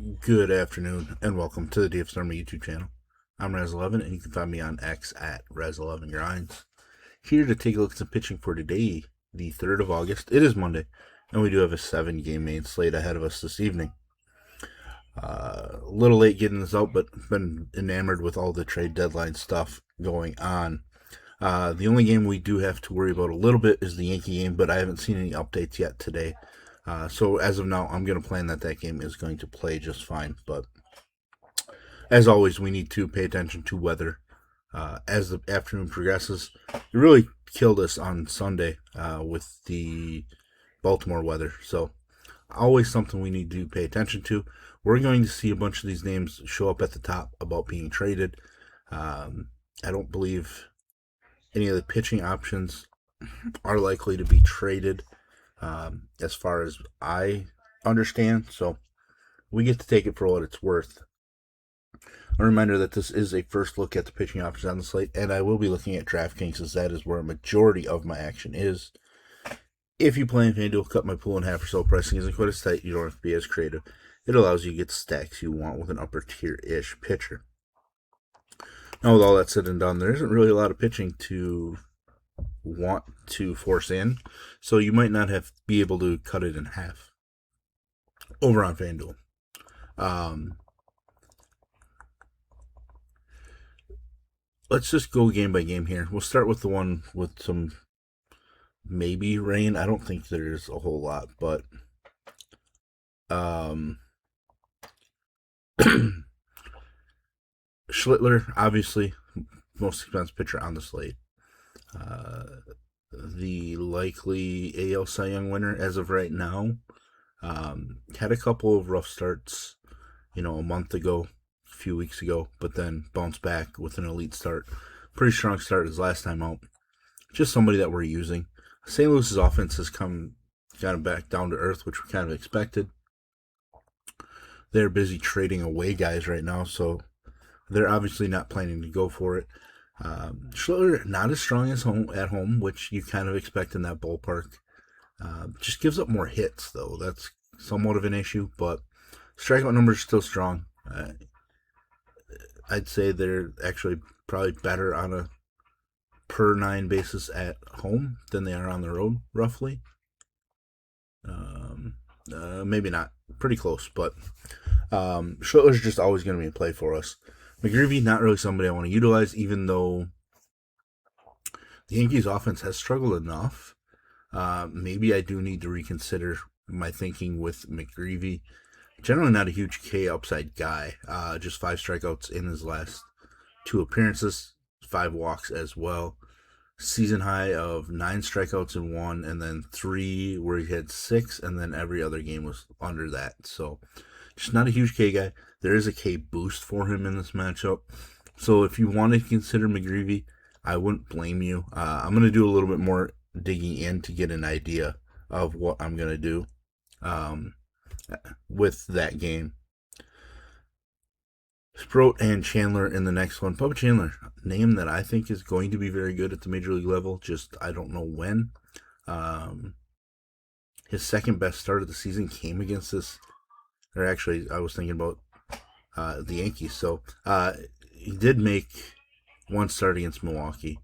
Good afternoon, and welcome to the DFS Army YouTube channel. I'm Razzle11, and you can find me on X at Razzle11Grinds. Here to take a look at some pitching for today, the 3rd of August. It is Monday, and we do have a 7-game main slate ahead of us this evening. A little late getting this out, but been enamored with all the trade deadline stuff going on. The only game we do have to worry about a little bit is the Yankee game, but I haven't seen any updates yet today. So as of now, I'm going to plan that game is going to play just fine. But as always, we need to pay attention to weather as the afternoon progresses. It really killed us on Sunday with the Baltimore weather. So always something we need to pay attention to. We're going to see a bunch of these names show up at the top about being traded. I don't believe any of the pitching options are likely to be traded as far as I understand. So we get to take it for what it's worth. A reminder that this is a first look at the pitching options on the slate, and I will be looking at DraftKings as that is where a majority of my action is. If you play in FanDuel, cut my pool in half or so. Pricing isn't quite as tight. You don't have to be as creative. It allows you to get the stacks you want with an upper tier-ish pitcher. Now, with all that said and done, there isn't really a lot of pitching to want to force in, so you might not be able to cut it in half over on FanDuel. Let's just go game by game here. We'll start with the one with some maybe rain. I don't think there's a whole lot, but Schlittler, obviously, most expensive pitcher on the slate. The likely AL Cy Young winner as of right now. Had a couple of rough starts, a month ago, a few weeks ago, but then bounced back with an elite start. Pretty strong start his last time out. Just somebody that we're using. St. Louis's offense has gotten back down to earth, which we kind of expected. They're busy trading away guys right now, so they're obviously not planning to go for it. Schlittler, not as strong as at home, which you kind of expect in that ballpark. Just gives up more hits, though. That's somewhat of an issue, but strikeout numbers are still strong. I'd say they're actually probably better on a per 9 basis at home than they are on the road, roughly. Maybe not. Pretty close, but Schlittler's just always going to be in play for us. McGreevy, not really somebody I want to utilize, even though the Yankees' offense has struggled enough. Maybe I do need to reconsider my thinking with McGreevy. Generally not a huge K upside guy. Just 5 strikeouts in his last 2 appearances, 5 walks as well. Season high of 9 strikeouts in 1, and then 3 where he had 6, and then every other game was under that. So just not a huge K guy. There is a K boost for him in this matchup. So if you want to consider McGreevy, I wouldn't blame you. I'm going to do a little bit more digging in to get an idea of what I'm going to do with that game. Sproat and Chandler in the next one. Bubba Chandler, name that I think is going to be very good at the major league level, just I don't know when. His second best start of the season came against or actually I was thinking about the Yankees. So he did make one start against Milwaukee.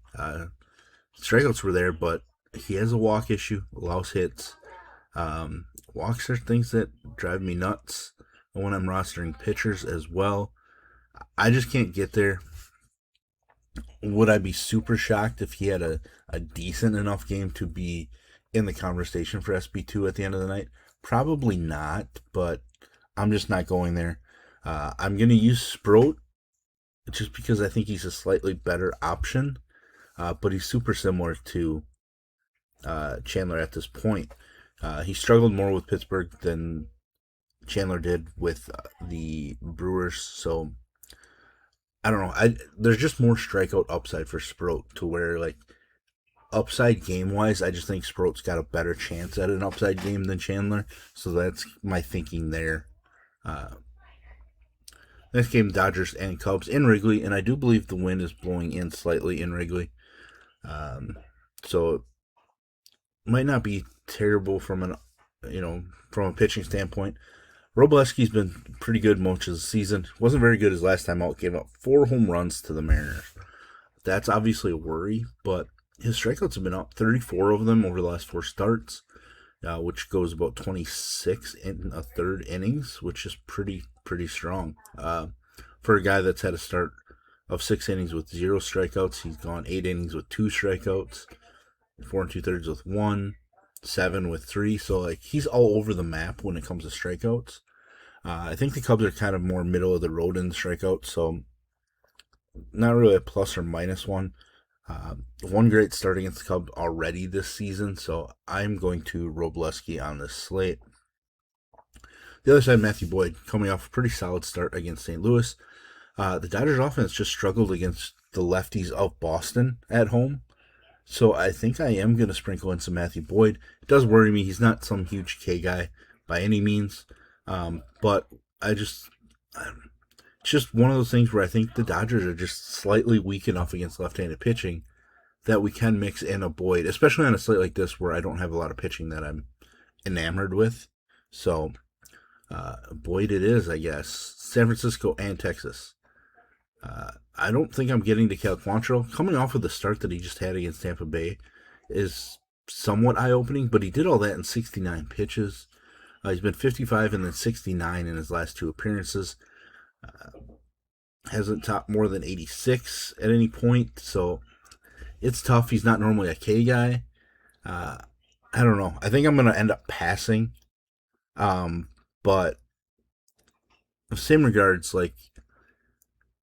Strikeouts were there, but he has a walk issue, allows hits. Walks are things that drive me nuts when I'm rostering pitchers as well. I just can't get there. Would I be super shocked if he had a decent enough game to be in the conversation for SB2 at the end of the night? Probably not, but I'm just not going there. I'm going to use Sproat just because I think he's a slightly better option, but he's super similar to Chandler at this point. He struggled more with Pittsburgh than Chandler did with the Brewers, so I don't know. There's just more strikeout upside for Sproat to where, like, upside game-wise, I just think Sproat's got a better chance at an upside game than Chandler, so that's my thinking there. Next game, Dodgers and Cubs in Wrigley, and I do believe the wind is blowing in slightly in Wrigley. So it might not be terrible from a pitching standpoint. Robleski's been pretty good most of the season. Wasn't very good his last time out. Gave up 4 home runs to the Mariners. That's obviously a worry, but his strikeouts have been up, 34 of them over the last 4 starts, which goes about 26 in a third innings, which is pretty strong. For a guy that's had a start of 6 innings with 0 strikeouts, he's gone 8 innings with 2 strikeouts, 4 2/3 with 1, 7 with 3. So like he's all over the map when it comes to strikeouts. I think the Cubs are kind of more middle of the road in the strikeouts, so not really a plus or minus one. One great start against the Cubs already this season, so I'm going to Robleski on this slate. The other side, Matthew Boyd, coming off a pretty solid start against St. Louis. The Dodgers offense just struggled against the lefties of Boston at home, so I think I am going to sprinkle in some Matthew Boyd. It does worry me. He's not some huge K guy by any means, but it's just one of those things where I think the Dodgers are just slightly weak enough against left-handed pitching that we can mix in a Boyd, especially on a slate like this where I don't have a lot of pitching that I'm enamored with. So, Boyd it is, I guess. San Francisco and Texas. I don't think I'm getting to Cal Quantrill. Coming off of the start that he just had against Tampa Bay is somewhat eye-opening, but he did all that in 69 pitches. He's been 55 and then 69 in his last 2 appearances. Hasn't topped more than 86 at any point, so it's tough. He's not normally a K guy. I don't know. I think I'm going to end up passing. But same regards, like,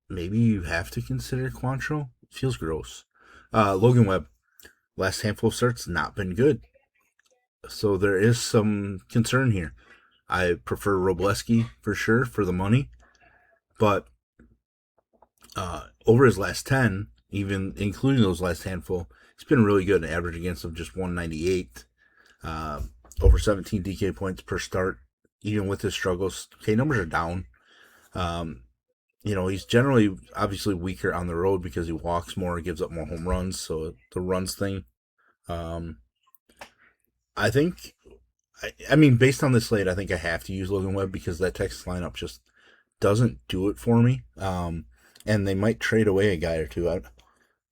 maybe you have to consider Quantrill. It feels gross. Logan Webb, last handful of starts, not been good. So there is some concern here. I prefer Robleski for sure for the money. But over his last 10, even including those last handful, he's been really good. An average against of just 198. Over 17 DK points per start. Even with his struggles, K numbers are down. He's generally obviously weaker on the road because he walks more, gives up more home runs. So the runs thing, I think, based on this slate, I think I have to use Logan Webb because that Texas lineup just doesn't do it for me. And they might trade away a guy or two.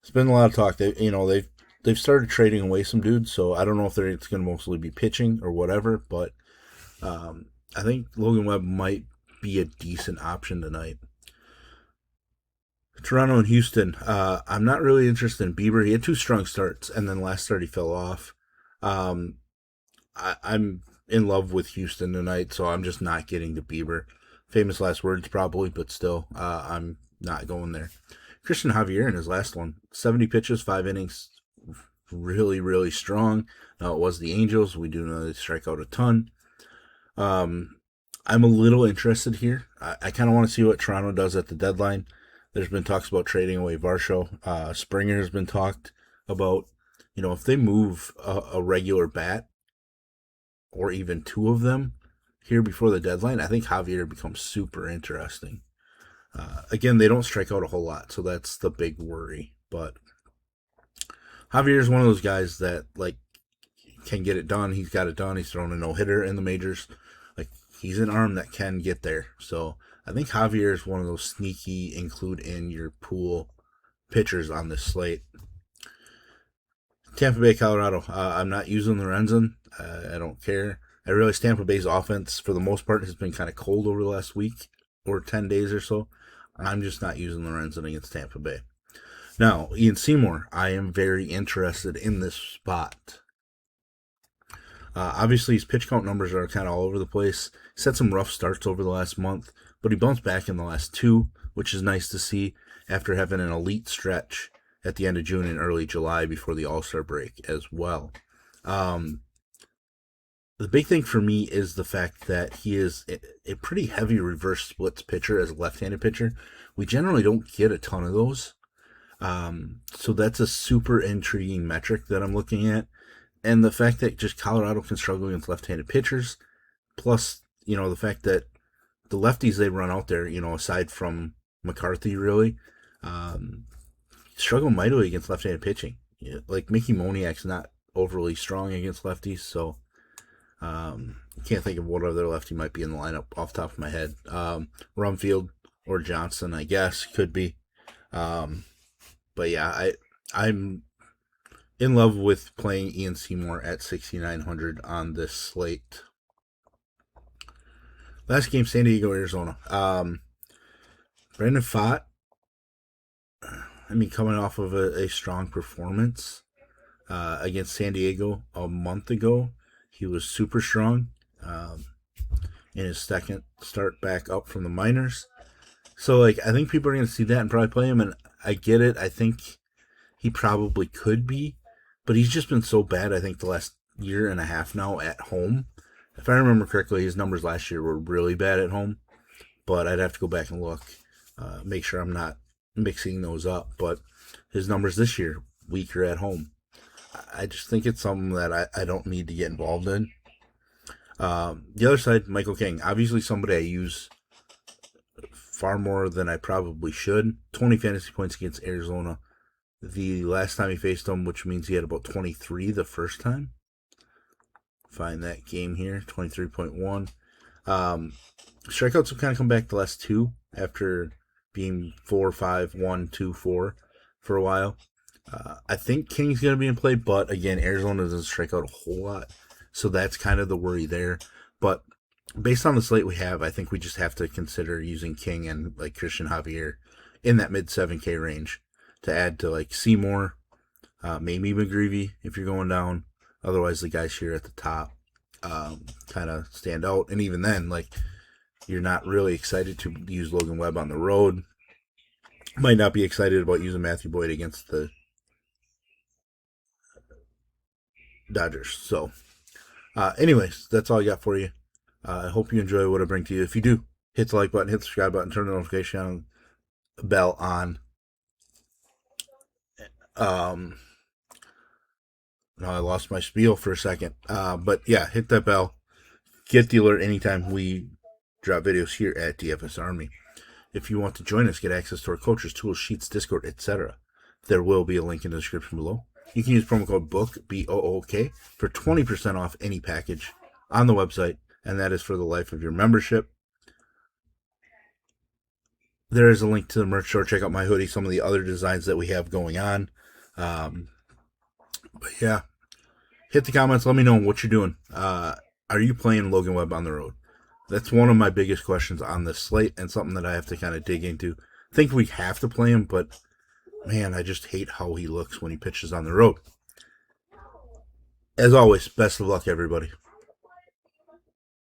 It's been a lot of talk. They've started trading away some dudes, so I don't know if it's going to mostly be pitching or whatever. But I think Logan Webb might be a decent option tonight. Toronto and Houston. I'm not really interested in Bieber. He had 2 strong starts, and then last start he fell off. I'm in love with Houston tonight, so I'm just not getting to Bieber. Famous last words, probably, but still, I'm not going there. Christian Javier in his last one, 70 pitches, 5 innings, really, really strong. Now, it was the Angels. We do know they strike out a ton. I'm a little interested here. I kind of want to see what Toronto does at the deadline. There's been talks about trading away Varsho. Springer has been talked about. If they move a regular bat or even 2 of them here before the deadline, I think Javier becomes super interesting. Again, they don't strike out a whole lot, so that's the big worry. But Javier is one of those guys that can get it done. He's got it done. He's thrown a no-hitter in the majors. He's an arm that can get there. So I think Javier is one of those sneaky include in your pool pitchers on this slate. Tampa Bay, Colorado. I'm not using Lorenzen. I don't care. I realize Tampa Bay's offense, for the most part, has been kind of cold over the last week or 10 days or so. I'm just not using Lorenzen against Tampa Bay. Now, Ian Seymour, I am very interested in this spot. Obviously, his pitch count numbers are kind of all over the place. He's had some rough starts over the last month, but he bounced back in the last 2, which is nice to see after having an elite stretch at the end of June and early July before the All-Star break as well. The big thing for me is the fact that he is a pretty heavy reverse splits pitcher as a left-handed pitcher. We generally don't get a ton of those. So that's a super intriguing metric that I'm looking at. And the fact that just Colorado can struggle against left-handed pitchers, plus, the fact that the lefties they run out there, aside from McCarthy, really, struggle mightily against left-handed pitching. Mickey Moniak's not overly strong against lefties, so Can't think of what other lefty might be in the lineup off the top of my head. Rumfield or Johnson, I guess, could be. But yeah, I'm in love with playing Ian Seymour at 6,900 on this slate. Last game, San Diego, Arizona. Brandon Pfaadt, coming off of a strong performance against San Diego a month ago, he was super strong in his second start back up from the minors. So, I think people are going to see that and probably play him, and I get it. I think he probably could be, but he's just been so bad, I think, the last year and a half now at home. If I remember correctly, his numbers last year were really bad at home, but I'd have to go back and look, make sure I'm not mixing those up. But his numbers this year, weaker at home. I just think it's something that I don't need to get involved in. The other side, Michael King, obviously somebody I use far more than I probably should. 20 fantasy points against Arizona the last time he faced them, which means he had about 23 the first time. Find that game here, 23.1. Strikeouts have kind of come back the last two after being 4, 5, 1, 2, 4 for a while. I think King's going to be in play, but again, Arizona doesn't strike out a whole lot, so that's kind of the worry there. But based on the slate we have, I think we just have to consider using King and Christian Javier in that mid 7K range to add to Seymour, maybe McGreevy if you're going down. Otherwise, the guys here at the top kind of stand out. And even then, you're not really excited to use Logan Webb on the road. Might not be excited about using Matthew Boyd against the Dodgers. So, anyways, that's all I got for you. I hope you enjoy what I bring to you. If you do, hit the like button, hit the subscribe button, turn the notification bell on. No, I lost my spiel for a second. But yeah, hit that bell. Get the alert anytime we drop videos here at DFS Army. If you want to join us, get access to our coaches, tools, sheets, Discord, etc., there will be a link in the description below. You can use promo code BOOK, B-O-O-K, for 20% off any package on the website, and that is for the life of your membership. There is a link to the merch store. Check out my hoodie, some of the other designs that we have going on. But yeah, hit the comments. Let me know what you're doing. Are you playing Logan Webb on the road? That's one of my biggest questions on this slate and something that I have to kind of dig into. I think we have to play him, but man, I just hate how he looks when he pitches on the road. As always, best of luck, everybody.